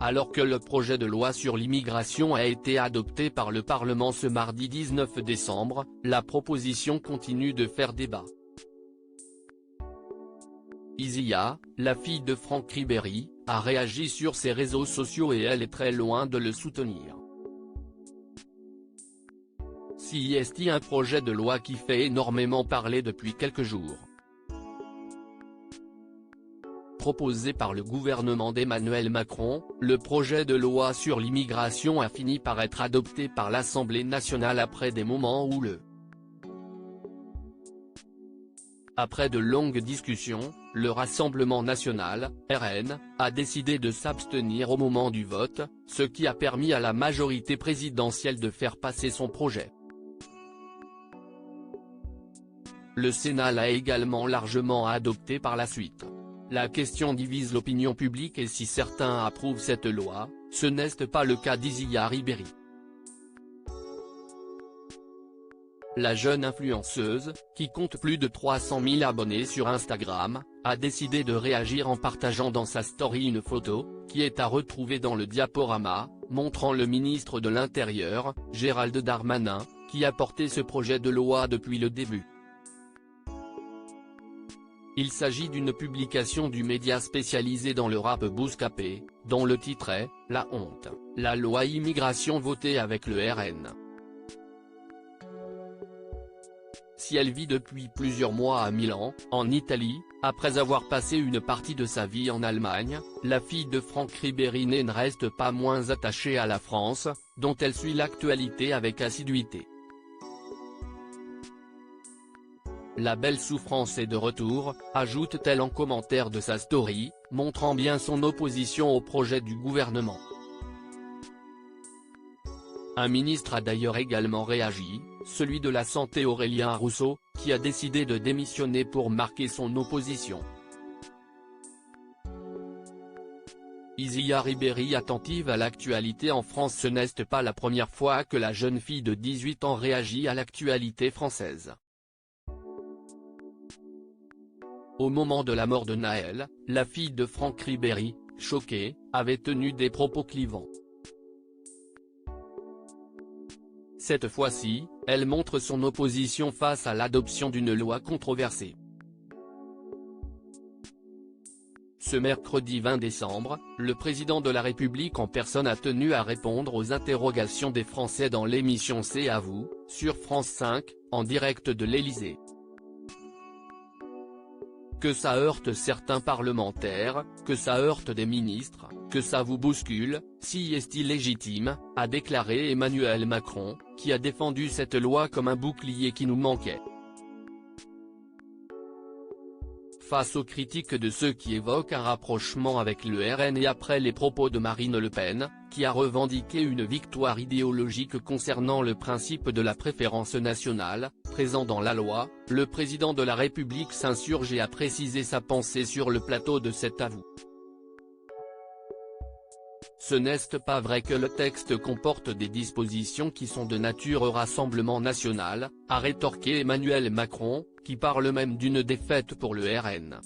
Alors que le projet de loi sur l'immigration a été adopté par le Parlement ce mardi 19 décembre, la proposition continue de faire débat. Isia, la fille de Franck Ribéry, a réagi sur ses réseaux sociaux et elle est très loin de le soutenir. C'est un projet de loi qui fait énormément parler depuis quelques jours. Proposé par le gouvernement d'Emmanuel Macron, le projet de loi sur l'immigration a fini par être adopté par l'Assemblée nationale après des moments houleux. Après de longues discussions, le Rassemblement national, RN, a décidé de s'abstenir au moment du vote, ce qui a permis à la majorité présidentielle de faire passer son projet. Le Sénat l'a également largement adopté par la suite. La question divise l'opinion publique et si certains approuvent cette loi, ce n'est pas le cas d'Isia Ribéry. La jeune influenceuse, qui compte plus de 300 000 abonnés sur Instagram, a décidé de réagir en partageant dans sa story une photo, qui est à retrouver dans le diaporama, montrant le ministre de l'Intérieur, Gérald Darmanin, qui a porté ce projet de loi depuis le début. Il s'agit d'une publication du média spécialisé dans le rap Bouscapé, dont le titre est « La honte, la loi immigration votée avec le RN ». Si elle vit depuis plusieurs mois à Milan, en Italie, après avoir passé une partie de sa vie en Allemagne, la fille de Franck Ribéry ne reste pas moins attachée à la France, dont elle suit l'actualité avec assiduité. La belle souffrance est de retour, ajoute-t-elle en commentaire de sa story, montrant bien son opposition au projet du gouvernement. Un ministre a d'ailleurs également réagi, celui de la Santé Aurélien Rousseau, qui a décidé de démissionner pour marquer son opposition. Isia Ribéry attentive à l'actualité en France. Ce n'est pas la première fois que la jeune fille de 18 ans réagit à l'actualité française. Au moment de la mort de Naël, la fille de Franck Ribéry, choquée, avait tenu des propos clivants. Cette fois-ci, elle montre son opposition face à l'adoption d'une loi controversée. Ce mercredi 20 décembre, le président de la République en personne a tenu à répondre aux interrogations des Français dans l'émission C'est à vous, sur France 5, en direct de l'Élysée. Que ça heurte certains parlementaires, que ça heurte des ministres, que ça vous bouscule, si est-il légitime, a déclaré Emmanuel Macron, qui a défendu cette loi comme un bouclier qui nous manquait. Face aux critiques de ceux qui évoquent un rapprochement avec le RN et après les propos de Marine Le Pen, qui a revendiqué une victoire idéologique concernant le principe de la préférence nationale, présent dans la loi, le président de la République s'insurge et a précisé sa pensée sur le plateau de C'est à vous. Ce n'est pas vrai que le texte comporte des dispositions qui sont de nature au Rassemblement national, a rétorqué Emmanuel Macron, qui parle même d'une défaite pour le RN.